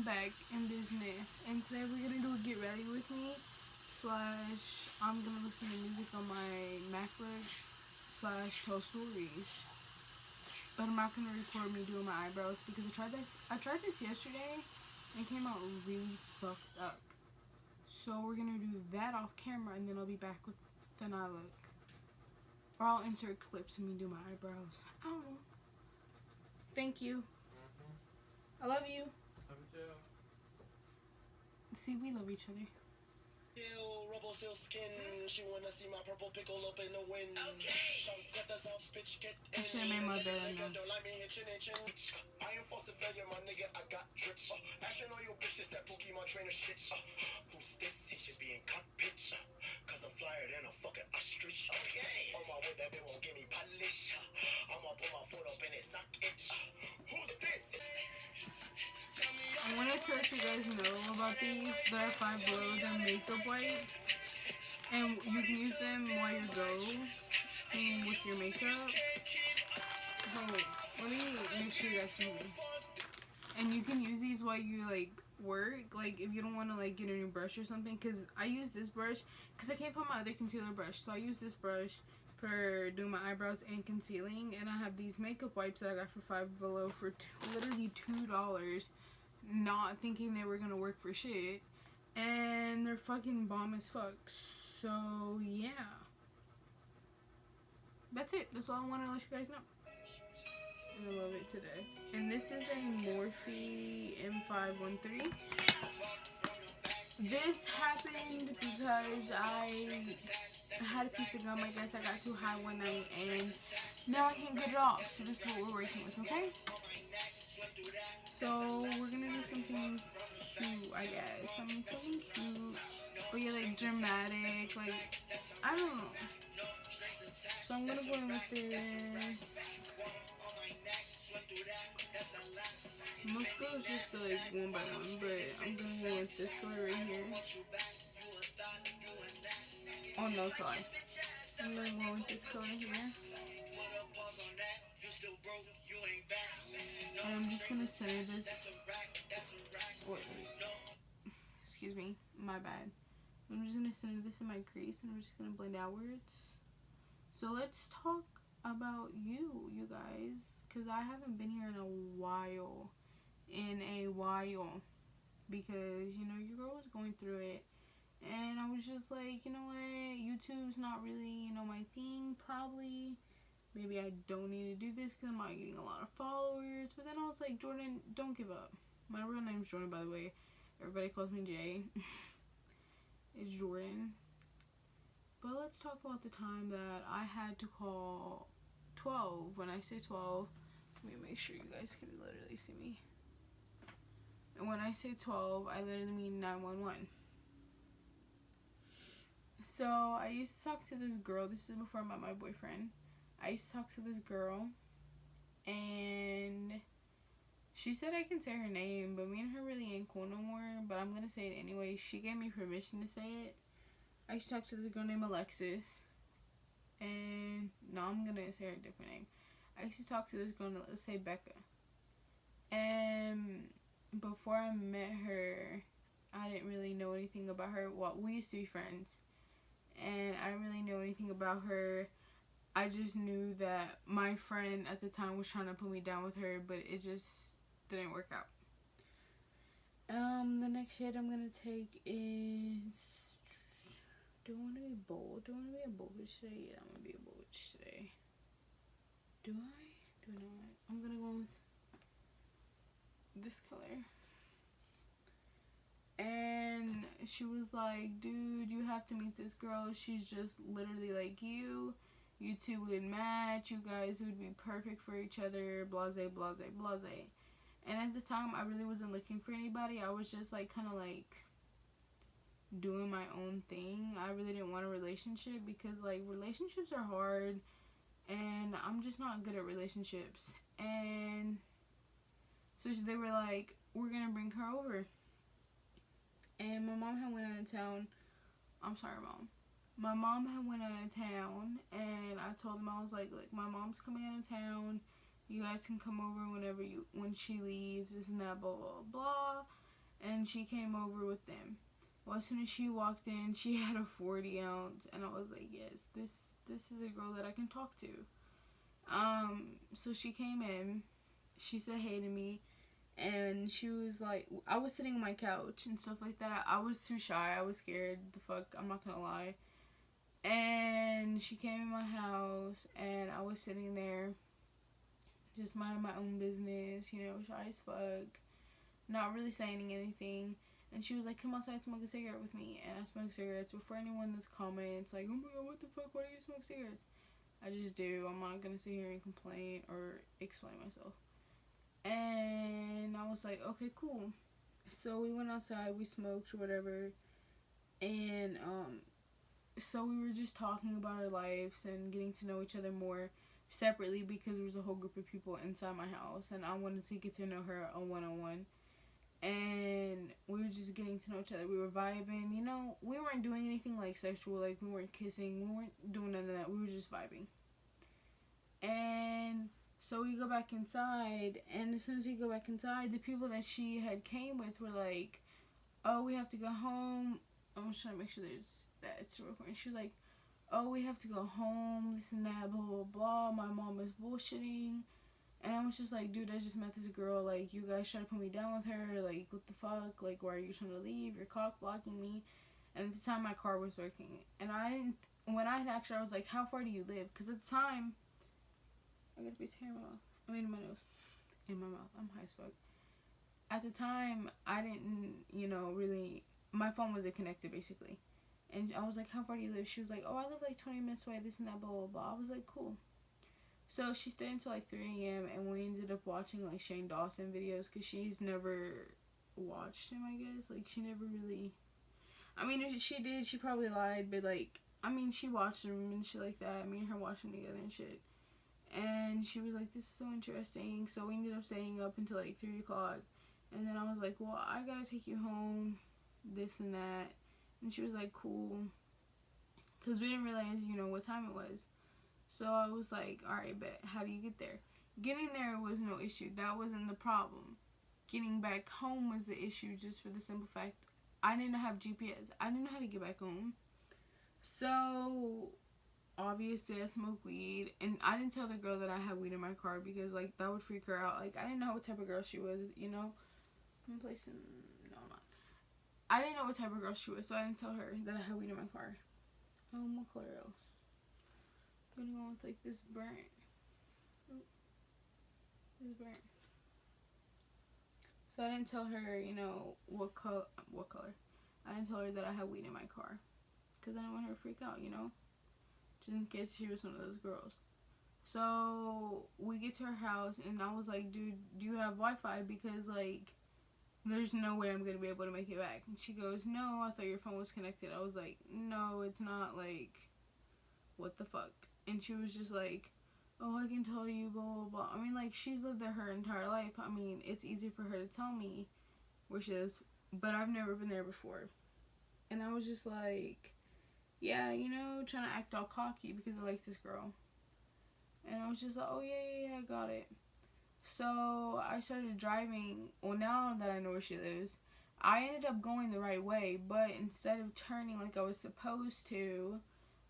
I'm back in business, and today we're gonna do a get ready with me slash I'm gonna listen to music on my MacBook slash tell stories. But I'm not gonna record me doing my eyebrows because I tried this yesterday and it came out really fucked up. So we're gonna do that off camera, and then I'll be back with an eye look. Or I'll insert clips of me do my eyebrows. I don't know. Thank you. I love you. Love you too. See, we love each other. Rubble silk skin. She wanna see my purple pickle up in the wind. I should have made my bed right now. I am forcing failure, my nigga. I got drip. Action on your bitch, this that Pookie, my trainer shit. Who's this? He should be in cockpit. Cause I'm flyer than a fucking ostrich. Okay. On my way, that bitch won't give me polish. I'ma put my foot up in his socket. Who's this? I wanted to let you guys know about these. There are 5 Below. They're makeup wipes, and you can use them while you go with your makeup. Oh wait, let me make sure you guys see me. And you can use these while you like work, like if you don't want to like get a new brush or something. Cause I use this brush because I can't find my other concealer brush, so I use this brush for doing my eyebrows and concealing. And I have these makeup wipes that I got for 5 Below for literally $2. Not thinking they were gonna work for shit, and they're fucking bomb as fuck. So yeah, that's it. That's all I wanted to let you guys know. I love it today. And this is a Morphe M513. This happened because I had a piece of gum. I guess I got too high one night, and now I can't get it off. So this is what we're working with, okay? So we're gonna do something cute, I guess. I mean, something cute, but yeah, like dramatic, like I don't know. So I'm gonna go in with this. Most girls just go like one by one, but I'm gonna go with this color right here. Oh no, sorry. I'm gonna go with this color here. And I'm just gonna center this. Wait. Excuse me, my bad. I'm just gonna center this in my crease, and I'm just gonna blend outwards. So let's talk about you guys, because I haven't been here in a while. Because, you know, your girl was going through it. And I was just like, you know what, YouTube's not really, you know, my thing, probably. Maybe I don't need to do this because I'm not getting a lot of followers. But then I was like, Jordan, don't give up. My real name is Jordan, by the way. Everybody calls me Jay. It's Jordan. But let's talk about the time that I had to call 12. When I say 12, let me make sure you guys can literally see me. And when I say 12, I literally mean 911. So I used to talk to this girl. This is before I met my boyfriend. I used to talk to this girl, and she said I can say her name, but me and her really ain't cool no more. But I'm gonna say it anyway. She gave me permission to say it. I used to talk to this girl named Alexis, and no, I'm gonna say her different name. I used to talk to this girl, let's say Becca. And before I met her, I didn't really know anything about her. Well, we used to be friends, and I didn't really know anything about her. I just knew that my friend at the time was trying to put me down with her, but it just didn't work out. The next shade I'm gonna take is, do I want to be bold? Do I want to be a bold bitch today? Yeah, I'm gonna be a bold bitch today. Do I? Do I not? I'm gonna go with this color. And she was like, dude, you have to meet this girl. She's just literally like you. You two would match. You guys would be perfect for each other. Blase, blase, blase. And at the time, I really wasn't looking for anybody. I was just like kind of like doing my own thing. I really didn't want a relationship because like relationships are hard, and I'm just not good at relationships. And so they were like, we're gonna bring her over. And my mom had went out of town. I'm sorry, Mom. My mom had went out of town, and I told them, I was like, my mom's coming out of town. You guys can come over when she leaves, this and that, blah, blah, blah. and she came over with them. Well, as soon as she walked in, she had a 40 ounce, and I was like, yes, this is a girl that I can talk to. So she came in, she said hey to me, and she was like, I was sitting on my couch and stuff like that. I was too shy, I was scared, the fuck, I'm not gonna lie. And she came in my house, and I was sitting there, just minding my own business, you know, shy as fuck, not really saying anything. And she was like, come outside, smoke a cigarette with me. And I smoke cigarettes. Before anyone that's comments like, oh my god, what the fuck, why do you smoke cigarettes? I just do. I'm not gonna sit here and complain or explain myself. And I was like, okay, cool. So we went outside, we smoked or whatever. And so we were just talking about our lives and getting to know each other more separately, because there was a whole group of people inside my house, and I wanted to get to know her on one-on-one. And we were just getting to know each other. We were vibing, you know. We weren't doing anything like sexual, like we weren't kissing, we weren't doing none of that. We were just vibing. And so we go back inside, and as soon as we go back inside, the people that she had came with were like, oh, we have to go home. I'm just trying to make sure that it's recording. She was like, oh, we have to go home, this and that, blah, blah, blah. My mom is bullshitting. And I was just like, dude, I just met this girl. Like, you guys try to put me down with her. Like, what the fuck? Like, why are you trying to leave? You're cock blocking me. And at the time, my car was working. And when I had asked her, I was like, how far do you live? Because at the time, I got a piece of hair in my mouth. I mean, in my nose. In my mouth. I'm high as fuck. At the time, I didn't, you know, really, my phone wasn't connected, basically. And I was like, how far do you live? She was like, oh, I live like 20 minutes away, this and that, blah, blah, blah. I was like, cool. So she stayed until like 3 a.m. and we ended up watching like Shane Dawson videos, because she's never watched him, I guess. Like, she never really, I mean, if she did, she probably lied, but like, I mean, she watched him and shit like that. Me and her watched them together and shit. And she was like, this is so interesting. So we ended up staying up until like 3 o'clock. And then I was like, well, I gotta take you home, this and that. And she was like, cool. Because we didn't realize, you know, what time it was. So I was like, alright, bet. How do you get there? Getting there was no issue. That wasn't the problem. Getting back home was the issue, just for the simple fact I didn't have GPS. I didn't know how to get back home. So, obviously, I smoke weed. And I didn't tell the girl that I had weed in my car, because, like, that would freak her out. Like, I didn't know what type of girl she was, you know? I'm placing... No, I'm not. I didn't know what type of girl she was, so I didn't tell her that I had weed in my car. What color else? I'm gonna go with like this burnt. This burnt. So I didn't tell her, you know, what color. I didn't tell her that I had weed in my car, because I didn't want her to freak out, you know, just in case she was one of those girls. So we get to her house, and I was like, dude, do you have Wi-Fi? Because like, there's no way I'm gonna be able to make it back. And she goes, no, I thought your phone was connected. I was like, no, it's not. Like, what the fuck? And she was just like, oh, I can tell you, blah, blah, blah. I mean, like, she's lived there her entire life. I mean, it's easy for her to tell me where she is, but I've never been there before. And I was just like, yeah, you know, trying to act all cocky because I like this girl. And I was just like, oh, yeah, I got it. So I started driving. Well, now that I know where she lives, I ended up going the right way, but instead of turning like I was supposed to,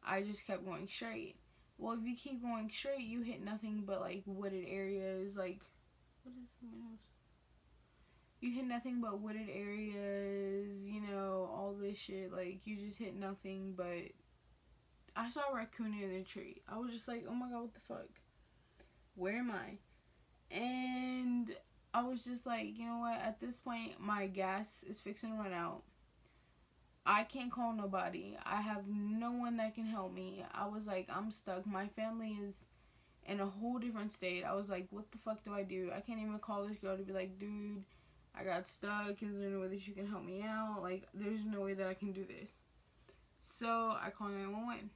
I just kept going straight. Well, if you keep going straight, you hit nothing but like wooded areas. Like, what is my nose? You hit nothing but wooded areas, you know, all this shit. Like, you just hit nothing but... I saw a raccoon in a tree. I was just like, oh my god, what the fuck? Where am I? And I was just like, you know what? At this point, my gas is fixing to run out. I can't call nobody. I have no one that can help me. I was like, I'm stuck. My family is in a whole different state. I was like, what the fuck do I do? I can't even call this girl to be like, dude, I got stuck. Is there no way that you can help me out? Like, there's no way that I can do this. So I called 911.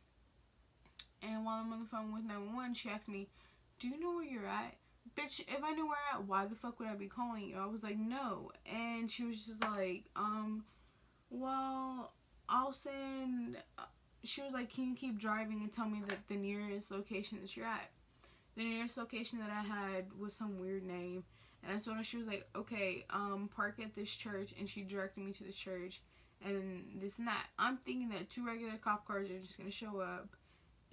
And while I'm on the phone with 911, she asked me, do you know where you're at? Bitch, if I knew where I'm at, why the fuck would I be calling you? I was like, no. And she was just like, well, I'll send... She was like, can you keep driving and tell me that the nearest location that you're at? The nearest location that I had was some weird name. And I told her, she was like, okay, park at this church, and she directed me to the church, and this and that. I'm thinking that 2 regular cop cars are just gonna show up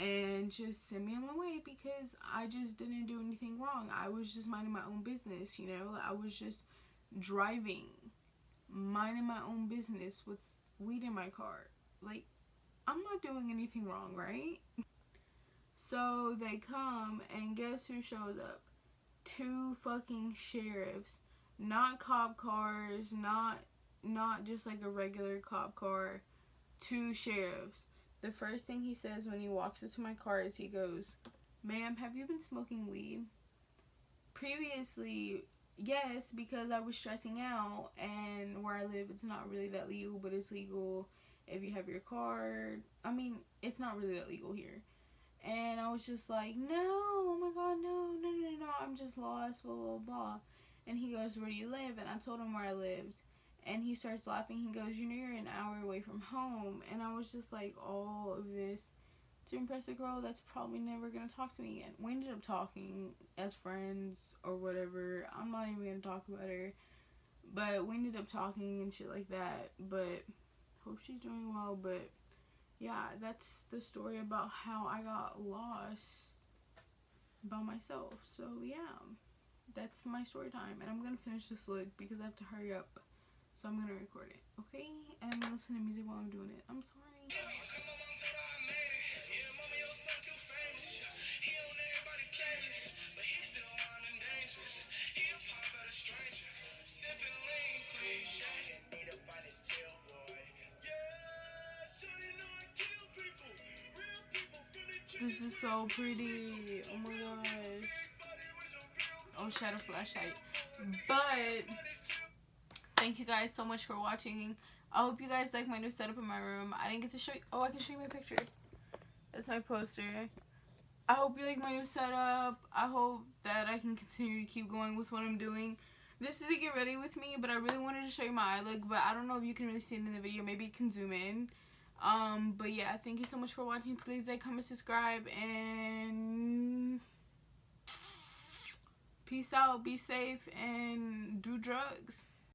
and just send me on my way, because I just didn't do anything wrong. I was just minding my own business, you know. I was just driving, minding my own business with weed in my car. Like, I'm not doing anything wrong, right? So they come, and guess who shows up? 2 fucking sheriffs. Not cop cars, not just like a regular cop car. 2 sheriffs. The first thing he says when he walks up to my car is, he goes, "Ma'am, have you been smoking weed?" Previously, yes, because I was stressing out, and where I live, it's not really that legal, but it's legal if you have your card. I mean, it's not really that legal here. And I was just like, no, oh my god, no, I'm just lost, blah, blah, blah. And he goes, "Where do you live?" And I told him where I lived. And he starts laughing. He goes, "You know, you're an hour away from home." And I was just like, all of this to impress a girl that's probably never going to talk to me again. We ended up talking as friends or whatever. I'm not even going to talk about her. But we ended up talking and shit like that. But hope she's doing well. But yeah, that's the story about how I got lost by myself. So yeah, that's my story time. And I'm going to finish this look because I have to hurry up. So I'm going to record it, okay? And I'm going to listen to music while I'm doing it. I'm sorry. This is so pretty. Oh my gosh. Oh, shadow flashlight. But thank you guys so much for watching. I hope you guys like my new setup in my room. I didn't get to show you. Oh, I can show you my picture. That's my poster. I hope you like my new setup. I hope that I can continue to keep going with what I'm doing. This is a get ready with me, but I really wanted to show you my eye look, but I don't know if you can really see it in the video. Maybe it can zoom in. But yeah, thank you so much for watching. Please like, comment, subscribe, and peace out. Be safe and do drugs.